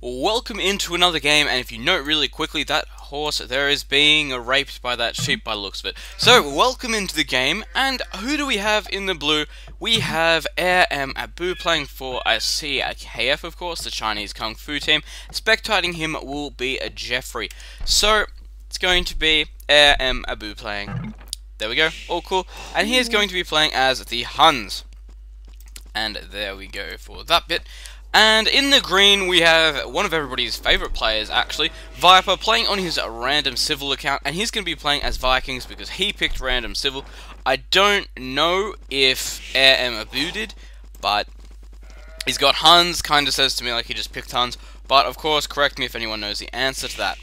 welcome into another game, and if you note really quickly, that horse there is being raped by that sheep by the looks of it. So, welcome into the game, and who do we have in the blue? We have Air M. Abu playing for CKF, of course, the Chinese Kung Fu team. Spectating him will be a Jeffrey. So, it's going to be Air M. Abu playing. There we go, all cool. And he is going to be playing as the Huns. And there we go for that bit. And in the green, we have one of everybody's favourite players, actually, Viper, playing on his Random Civil account, and he's going to be playing as Vikings because he picked Random Civil. I don't know if Air M. Abu did, but he's got Huns, kind of says to me like he just picked Huns, but of course, correct me if anyone knows the answer to that.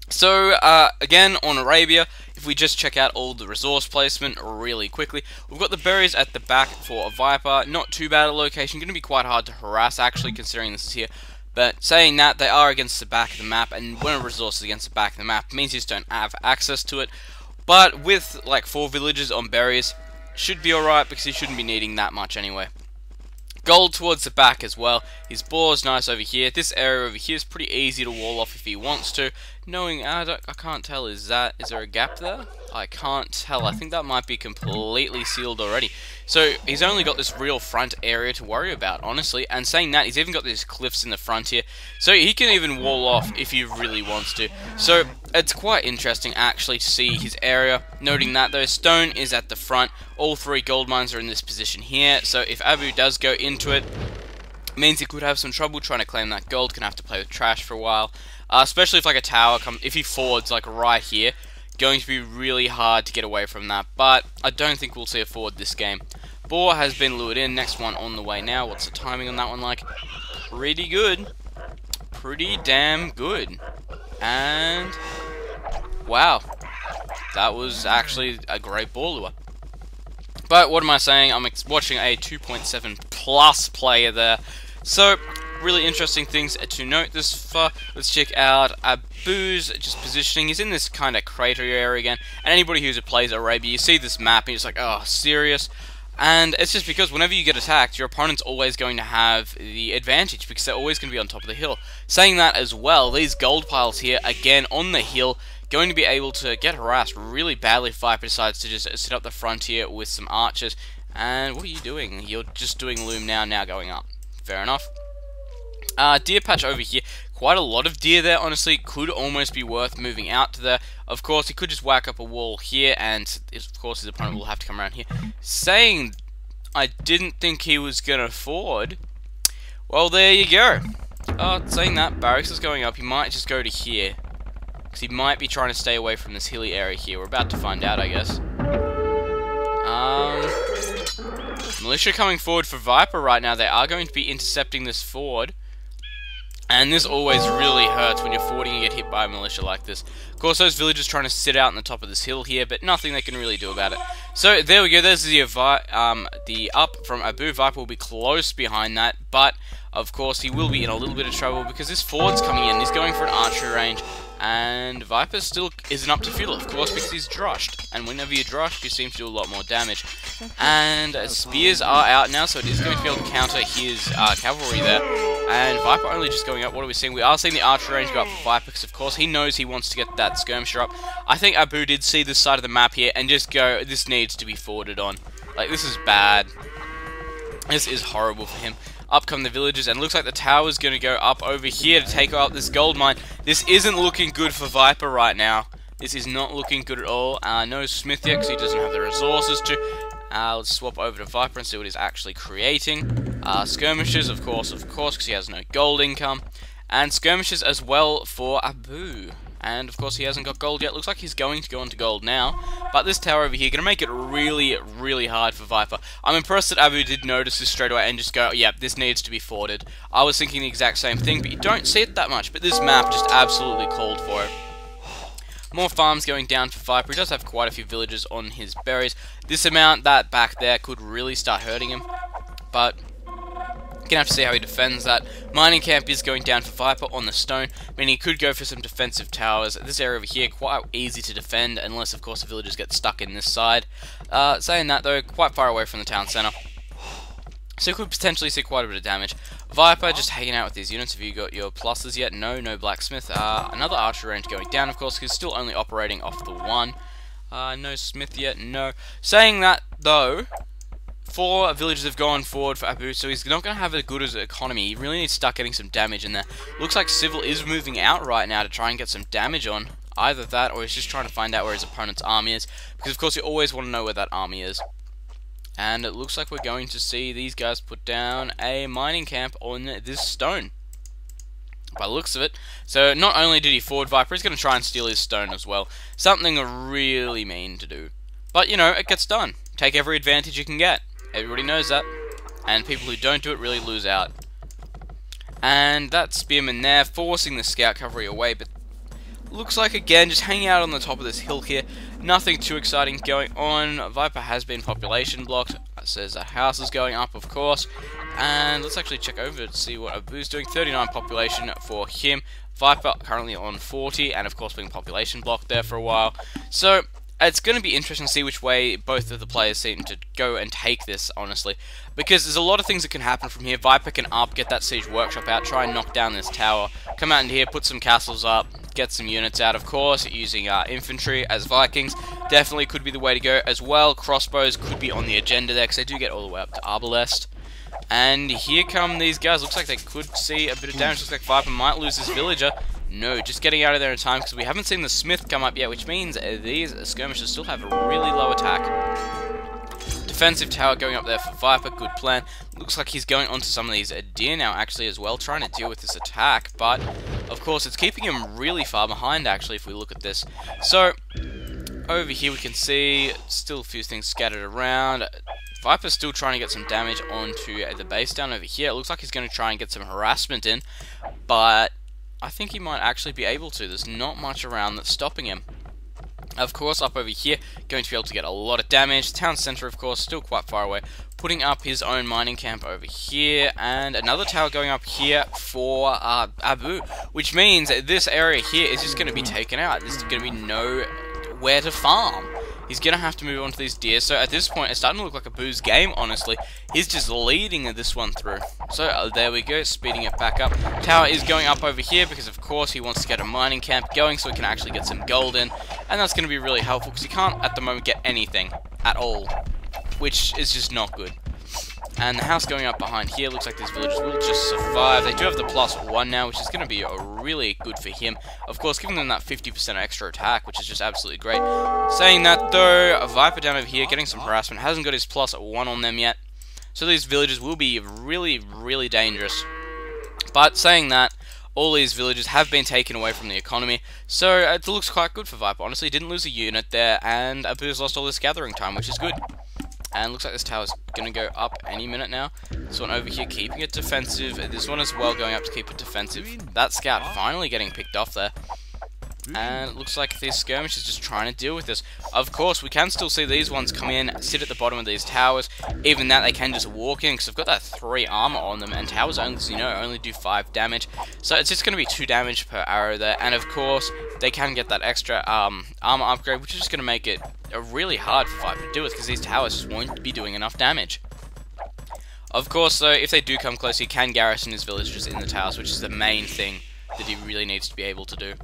So, again, on Arabia, if we just check out all the resource placement really quickly, we've got the berries at the back for a Viper. Not too bad a location, going to be quite hard to harass, actually, considering this is here. But saying that, they are against the back of the map, and when a resource is against the back of the map, it means you just don't have access to it. But with, like, 4 villages on berries, should be alright, because you shouldn't be needing that much anyway. Gold towards the back as well. His boar is nice over here. This area over here is pretty easy to wall off if he wants to. Knowing, I can't tell, is there a gap there? I can't tell. I think that might be completely sealed already. So, he's only got this real front area to worry about, honestly. And saying that, he's even got these cliffs in the front here. So, he can even wall off if he really wants to. So, it's quite interesting, actually, to see his area. Noting that, though, stone is at the front. All 3 gold mines are in this position here. So, if Abu does go into it, means he could have some trouble trying to claim that gold, can have to play with trash for a while. Especially if like a tower comes, if he forwards like right here, going to be really hard to get away from that. But I don't think we'll see a forward this game. Boar has been lured in, next one on the way now. What's the timing on that one like? Pretty good. Pretty damn good. And wow, that was actually a great ball lure. But what am I saying? I'm watching a 2.7 plus player there. So, really interesting things to note this far. Let's check out Abu's just positioning. He's in this kind of crater area again. And anybody who plays Arabia, you see this map and you're just like, oh, serious? And it's just because whenever you get attacked, your opponent's always going to have the advantage because they're always going to be on top of the hill. Saying that as well, these gold piles here, again, on the hill, going to be able to get harassed really badly if Viper decides to just sit up the front here with some archers. And what are you doing? You're just doing loom now going up. Fair enough. Deer patch over here. Quite a lot of deer there, honestly. Could almost be worth moving out to there. Of course, he could just whack up a wall here, and of course his opponent will have to come around here. Saying I didn't think he was going to forward. Well, there you go. Saying that, barracks is going up. He might just go to here. Because he might be trying to stay away from this hilly area here. We're about to find out, I guess. Militia coming forward for Viper right now. They are going to be intercepting this forward. And this always really hurts when you're forwarding and get hit by a militia like this. Of course, those villagers trying to sit out on the top of this hill here, but nothing they can really do about it. So, there we go. There's the up from Abu. Viper will be close behind that, but, of course, he will be in a little bit of trouble because this forward's coming in. He's going for an archery range. And Viper still isn't up to fuel, of course, because he's drushed. And whenever you're drushed, you seem to do a lot more damage. And spears are out now, so it is going to be able to counter his cavalry there. And Viper only just going up. What are we seeing? We are seeing the archer range go up for Viper, because of course he knows he wants to get that skirmisher up. I think Abu did see this side of the map here and just go, this needs to be forwarded on. Like, this is bad. This is horrible for him. Up come the villagers, and it looks like the tower's going to go up over here to take out this gold mine. This isn't looking good for Viper right now. This is not looking good at all. No Smith yet, because he doesn't have the resources to. Let's swap over to Viper and see what he's actually creating. Skirmishes, of course, because he has no gold income. And skirmishes as well for Abu. And, of course, he hasn't got gold yet. Looks like he's going to go into gold now. But this tower over here going to make it really, really hard for Viper. I'm impressed that Abu did notice this straight away and just go, yeah, this needs to be forwarded. I was thinking the exact same thing, but you don't see it that much. But this map just absolutely called for it. More farms going down for Viper. He does have quite a few villages on his berries. This amount, that back there, could really start hurting him. But gonna have to see how he defends that. Mining camp is going down for Viper on the stone, meaning he could go for some defensive towers. This area over here, quite easy to defend, unless of course the villagers get stuck in this side. Saying that though, quite far away from the town centre. So you could potentially see quite a bit of damage. Viper just hanging out with these units. Have you got your pluses yet? No, no blacksmith. Another archer range going down, of course, because still only operating off the one. No smith yet, no. Saying that, though, 4 villagers have gone forward for Abu, so he's not going to have as good as an economy. He really needs to start getting some damage in there. Looks like Civil is moving out right now to try and get some damage on. Either that, or he's just trying to find out where his opponent's army is, because of course you always want to know where that army is. And it looks like we're going to see these guys put down a mining camp on this stone, by the looks of it. So not only did he forward Viper, he's going to try and steal his stone as well. Something really mean to do. But, you know, it gets done. Take every advantage you can get. Everybody knows that. And people who don't do it really lose out. And that spearman there, forcing the scout cavalry away, but looks like, again, just hanging out on the top of this hill here. Nothing too exciting going on. Viper has been population blocked. It says that house is going up, of course. And let's actually check over to see what Abu's doing. 39 population for him. Viper currently on 40, and of course being population blocked there for a while. So it's going to be interesting to see which way both of the players seem to go and take this, honestly. Because there's a lot of things that can happen from here. Viper can up, get that siege workshop out, try and knock down this tower, come out into here, put some castles up, get some units out, of course, using infantry as Vikings. Definitely could be the way to go as well. Crossbows could be on the agenda there, because they do get all the way up to Arbalest. And here come these guys. Looks like they could see a bit of damage. Looks like Viper might lose his villager. No, just getting out of there in time, because we haven't seen the smith come up yet, which means these skirmishers still have a really low attack. Defensive tower going up there for Viper, good plan. Looks like he's going onto some of these deer now, actually, as well, trying to deal with this attack, but of course it's keeping him really far behind, actually, if we look at this. So over here we can see still a few things scattered around. Viper's still trying to get some damage onto the base down over here. It looks like he's going to try and get some harassment in, but I think he might actually be able to. There's not much around that's stopping him. Of course, up over here, going to be able to get a lot of damage. Town center, of course, still quite far away. Putting up his own mining camp over here, and another tower going up here for Abu, which means this area here is just going to be taken out. There's going to be nowhere to farm. He's going to have to move on to these deer. So at this point, it's starting to look like Abu's game, honestly. He's just leading this one through. So there we go, speeding it back up. Tower is going up over here because, of course, he wants to get a mining camp going so he can actually get some gold in. And that's going to be really helpful because he can't, at the moment, get anything at all, which is just not good. And the house going up behind here, looks like these villagers will just survive. They do have the +1 now, which is going to be really good for him. Of course, giving them that 50% extra attack, which is just absolutely great. Saying that, though, a Viper down over here, getting some harassment, hasn't got his +1 on them yet. So these villagers will be really dangerous. But saying that, all these villages have been taken away from the economy, so it looks quite good for Viper. Honestly, didn't lose a unit there, and Abu's lost all this gathering time, which is good. And looks like this tower's going to go up any minute now. This one over here keeping it defensive. This one as well going up to keep it defensive. That scout finally getting picked off there. And it looks like this skirmish is just trying to deal with this. Of course, we can still see these ones come in, sit at the bottom of these towers. Even that, they can just walk in, because they've got that 3 armor on them, and towers, only, as you know, only do 5 damage. So it's just going to be 2 damage per arrow there. And of course, they can get that extra armor upgrade, which is just going to make it really hard for Viper to do it, because these towers just won't be doing enough damage. Of course, though, if they do come close, he can garrison his villagers in the towers, which is the main thing that he really needs to be able to do.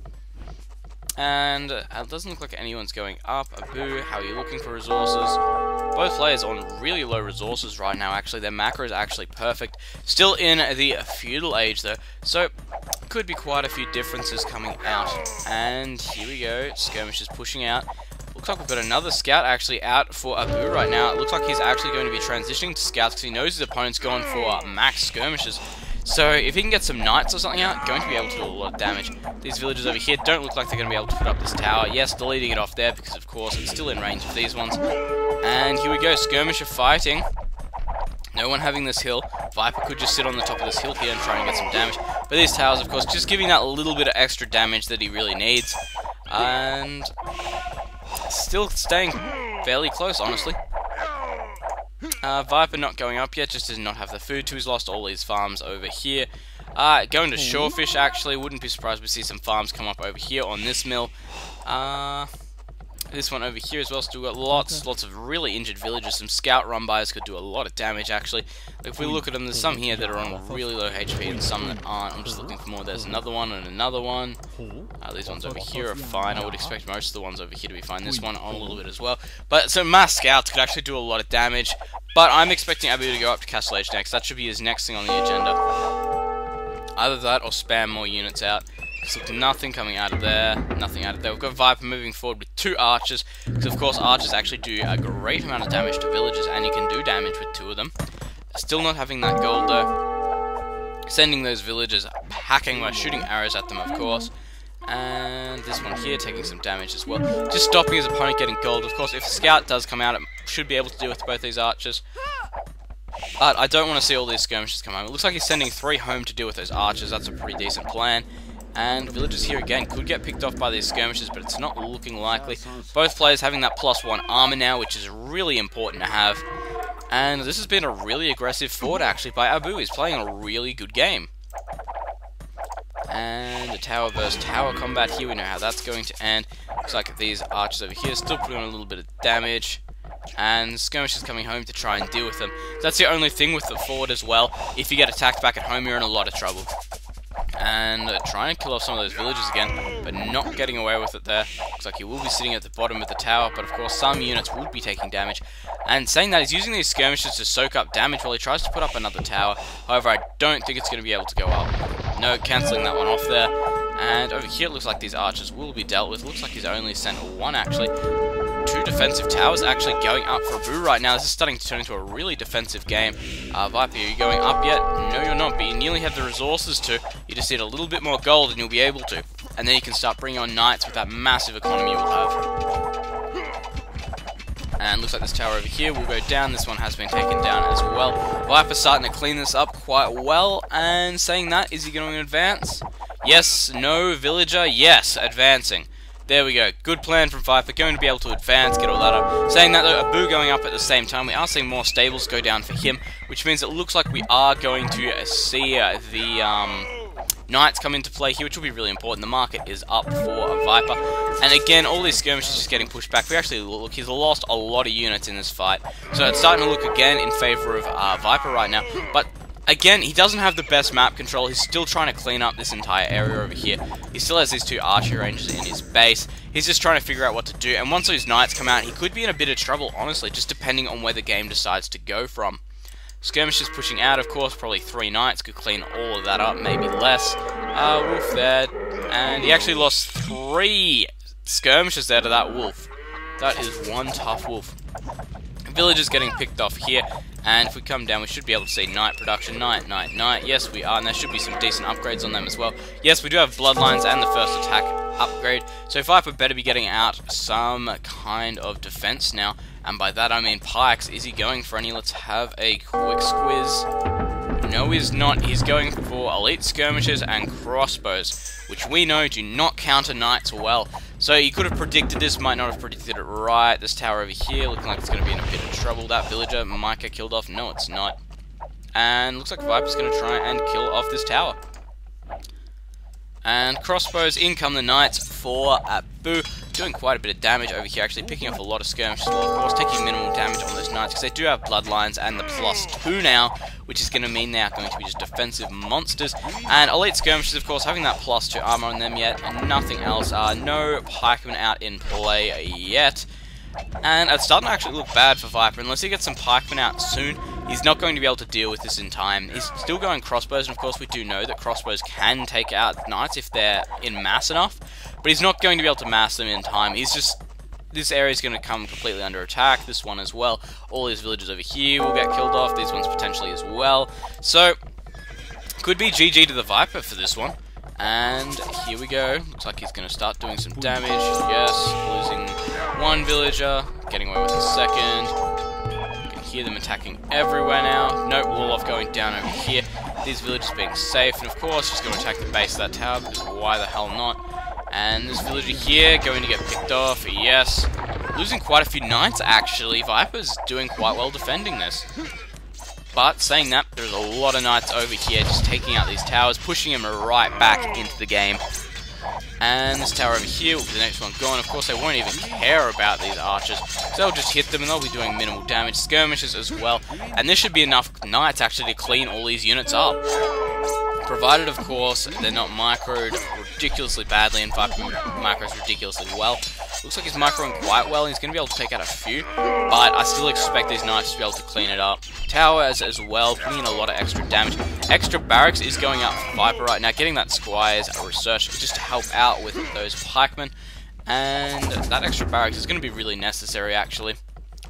And it doesn't look like anyone's going up. Abu, how are you looking for resources? Both players on really low resources right now, actually. Their macro is actually perfect. Still in the feudal age, though. So, could be quite a few differences coming out. And here we go. Skirmish is pushing out. Looks like we've got another scout actually out for Abu right now. It looks like he's actually going to be transitioning to scouts because he knows his opponent's going for max skirmishes. So if he can get some knights or something out, going to be able to do a lot of damage. These villagers over here don't look like they're going to be able to put up this tower. Yes, deleting it off there because, of course, it's still in range of these ones. And here we go, skirmisher fighting. No one having this hill. Viper could just sit on the top of this hill here and try and get some damage. But these towers, of course, just giving that little bit of extra damage that he really needs. And still staying fairly close, honestly. Viper not going up yet, just does not have the food to. He's lost all these farms over here. Going to Shorefish, actually. Wouldn't be surprised to see some farms come up over here on this mill. This one over here as well, still got lots of really injured villagers. Some scout run-bys could do a lot of damage, actually. If we look at them, there's some here that are on really low HP and some that aren't. I'm just looking for more. There's another one and another one. These ones over here are fine. I would expect most of the ones over here to be fine. This one on a little bit as well. But so mass scouts could actually do a lot of damage. But I'm expecting Abu to go up to Castle Age next. That should be his next thing on the agenda. Either that or spam more units out. So nothing coming out of there, nothing out of there. We've got Viper moving forward with 2 archers, because of course archers actually do a great amount of damage to villagers, and you can do damage with 2 of them. Still not having that gold though. Sending those villagers packing by shooting arrows at them, of course. And this one here taking some damage as well. Just stopping his opponent getting gold. Of course, if a scout does come out, it should be able to deal with both these archers. But I don't want to see all these skirmishes come home. It looks like he's sending 3 home to deal with those archers. That's a pretty decent plan. And villagers here again could get picked off by these skirmishes, but it's not looking likely. Both players having that +1 armor now, which is really important to have. And this has been a really aggressive fort actually by Abu. He's playing a really good game. And the tower versus tower combat here, we know how that's going to end. Looks like these archers over here still putting on a little bit of damage. And skirmishes coming home to try and deal with them. That's the only thing with the fort as well. If you get attacked back at home, you're in a lot of trouble. And trying to kill off some of those villagers again, but not getting away with it there. Looks like he will be sitting at the bottom of the tower, but of course some units would be taking damage. And saying that, he's using these skirmishes to soak up damage while he tries to put up another tower. However, I don't think it's going to be able to go up. No, cancelling that one off there. And over here it looks like these archers will be dealt with. Looks like he's only sent 1 actually. 2 defensive towers actually going up for Abu right now. This is starting to turn into a really defensive game. Viper, are you going up yet? No, you're not, but you nearly have the resources to. You just need a little bit more gold and you'll be able to. And then you can start bringing on knights with that massive economy you'll have. And looks like this tower over here will go down. This one has been taken down as well. Viper's starting to clean this up quite well. And saying that, is he going to advance? Yes, no, villager, yes, advancing. There we go. Good plan from Viper. Going to be able to advance, get all that up. Saying that, though, Abu going up at the same time. We are seeing more stables go down for him, which means it looks like we are going to see the knights come into play here, which will be really important. The market is up for Viper. And again, all these skirmishes just getting pushed back. We actually look, he's lost a lot of units in this fight. So it's starting to look again in favor of Viper right now. But again, he doesn't have the best map control. He's still trying to clean up this entire area over here. He still has these 2 archer ranges in his base. He's just trying to figure out what to do. And once those knights come out, he could be in a bit of trouble, honestly, just depending on where the game decides to go from. Skirmishes pushing out, of course. Probably 3 knights could clean all of that up, maybe less. Wolf there. And he actually lost 3 skirmishes there to that wolf. That is one tough wolf. Villagers getting picked off here. And if we come down, we should be able to see knight production. Knight. Yes, we are. And there should be some decent upgrades on them as well. Yes, we do have bloodlines and the first attack upgrade. So Viper better be getting out some kind of defense now. And by that I mean pikes. Is he going for any? Let's have a quick squiz. No, he's not. He's going for elite skirmishers and crossbows, which we know do not counter knights well. So you could have predicted this, might not have predicted it right. This tower over here looking like it's going to be in a bit of trouble. That villager might get killed off. No, it's not. And looks like Viper's going to try and kill off this tower. And crossbows, in come the knights for Abu. Doing quite a bit of damage over here, actually picking off a lot of skirmishes. Well, of course, taking minimal damage on those knights, because they do have bloodlines and the +2 now, which is going to mean they are going to be just defensive monsters. And elite skirmishes, of course, having that +2 armor on them yet, and nothing else. No pikemen out in play yet. And it's starting to actually look bad for Viper. Unless he gets some pikemen out soon, he's not going to be able to deal with this in time. He's still going crossbows, and of course we do know that crossbows can take out knights if they're in mass enough. But he's not going to be able to mass them in time. He's just... This area is going to come completely under attack. This one as well. All these villagers over here will get killed off. These ones potentially as well. So, could be GG to the Viper for this one. And here we go. Looks like he's going to start doing some damage. Yes, losing 1 villager, getting away with the 2nd. You can hear them attacking everywhere now. Nope, Warlock going down over here. These villagers being safe, and of course, just going to attack the base of that tower, because why the hell not? And this villager here going to get picked off. Yes, losing quite a few knights actually. Viper's doing quite well defending this. But saying that, there's a lot of knights over here just taking out these towers, pushing him right back into the game. And this tower over here will be the next one gone. Of course, they won't even care about these archers, so they'll just hit them and they'll be doing minimal damage. Skirmishes as well. And this should be enough knights actually to clean all these units up. Provided, of course, they're not microed ridiculously badly and Viper micros ridiculously well. Looks like he's microing quite well, and he's going to be able to take out a few, but I still expect these knights to be able to clean it up. Towers as well, putting in a lot of extra damage. Extra barracks is going out for Viper right now, getting that Squire's research just to help out with those pikemen, and that extra barracks is going to be really necessary actually.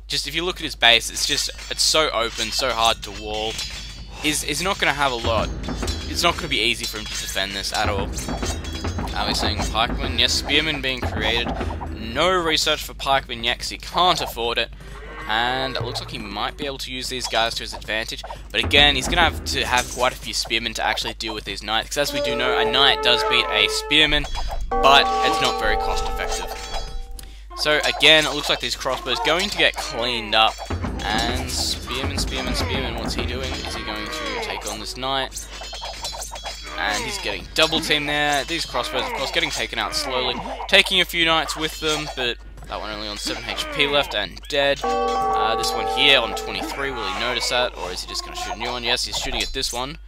Just if you look at his base, it's so open, so hard to wall. He's not going to have a lot. It's not going to be easy for him to defend this at all. Are we saying pikemen? Yes, spearmen being created. No research for pikemen yet because he can't afford it. And it looks like he might be able to use these guys to his advantage. But again, he's going to have quite a few spearmen to actually deal with these knights. Because as we do know, a knight does beat a spearman, but it's not very cost effective. So again, it looks like these crossbows going to get cleaned up. And spearman, what's he doing? Is he going to take on this knight? And he's getting double teamed there. These crossbows, of course, getting taken out slowly. Taking a few knights with them, but that one only on 7 HP left and dead. This one here on 23, will he notice that? Or is he just going to shoot a new one? Yes, he's shooting at this one.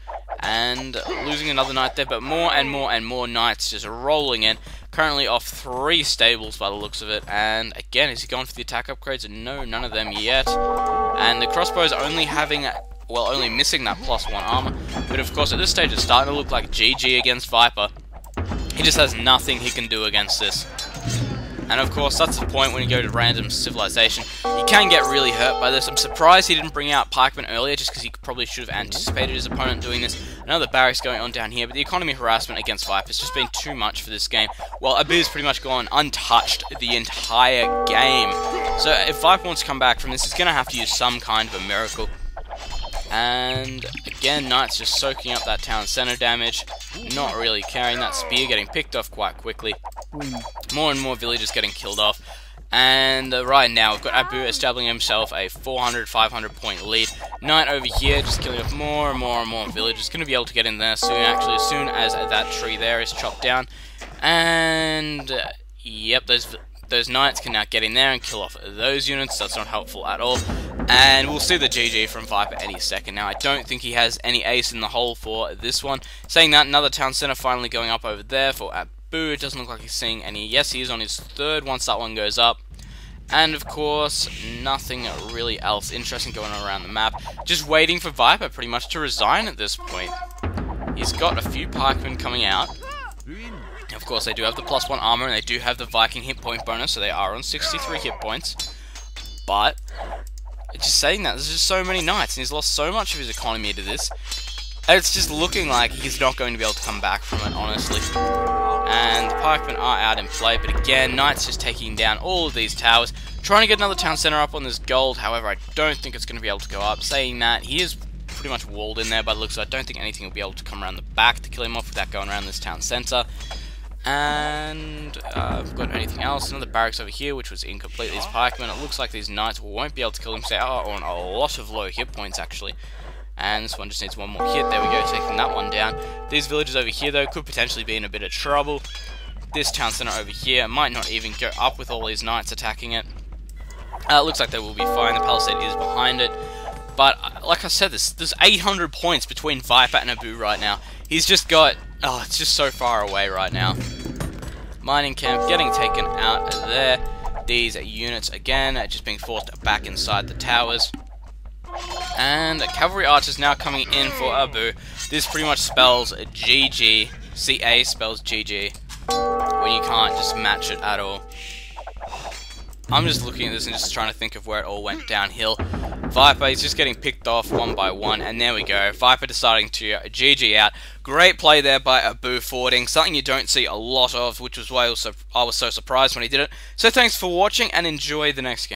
And losing another knight there, but more and more knights just rolling in. Currently off 3 stables by the looks of it. And again, is he going for the attack upgrades? No, none of them yet. And the crossbows only having... well, only missing that +1 armor, but of course at this stage it's starting to look like GG against Viper. He just has nothing he can do against this. And of course that's the point when you go to random civilization. You can get really hurt by this. I'm surprised he didn't bring out pikemen earlier, just because he probably should have anticipated his opponent doing this. Another barracks going on down here, but the economy harassment against Viper has just been too much for this game. Well, Abu's pretty much gone untouched the entire game. So if Viper wants to come back from this, he's going to have to use some kind of a miracle. And again, knights just soaking up that town center damage, not really carrying that spear, getting picked off quite quickly. More and more villagers getting killed off. And right now, we've got Abu establishing himself a 400-500 point lead. Knight over here, just killing off more and more villagers. Going to be able to get in there soon, actually, as soon as that tree there is chopped down. And yep, those knights can now get in there and kill off those units. That's not helpful at all. And we'll see the GG from Viper any second. Now, I don't think he has any ace in the hole for this one. Saying that, another town center finally going up over there for Abu. It doesn't look like he's seeing any. Yes, he is on his 3rd once that one goes up. And, of course, nothing really else interesting going on around the map. Just waiting for Viper pretty much to resign at this point. He's got a few pikemen coming out. Of course, they do have the +1 armor, and they do have the Viking hit point bonus, so they are on 63 hit points. But, just saying that, there's just so many knights, and he's lost so much of his economy to this. It's just looking like he's not going to be able to come back from it, honestly. And the pikemen are out in play, but again, knights just taking down all of these towers. Trying to get another town center up on this gold, however, I don't think it's going to be able to go up. Saying that, he is pretty much walled in there by the looks of it. I don't think anything will be able to come around the back to kill him off without going around this town center. And I've got anything else. Another barracks over here, which was incomplete. These pikemen, it looks like these knights won't be able to kill him. So they are on a lot of low hit points, actually. And this one just needs one more hit. There we go, taking that one down. These villagers over here, though, could potentially be in a bit of trouble. This town center over here might not even go up with all these knights attacking it. Looks like they will be fine. The palisade is behind it. But, like I said, there's 800 points between Viper and Abu right now. He's just got... oh, it's just so far away right now. Mining camp getting taken out of there. These units, again, are just being forced back inside the towers. And cavalry archers now coming in for Abu. This pretty much spells GG. CA spells GG. When you can't just match it at all. I'm just looking at this and just trying to think of where it all went downhill. Viper is just getting picked off one by one, and there we go. Viper deciding to GG out. Great play there by Abu forwarding, something you don't see a lot of, which was why I was so surprised when he did it. So thanks for watching, and enjoy the next game.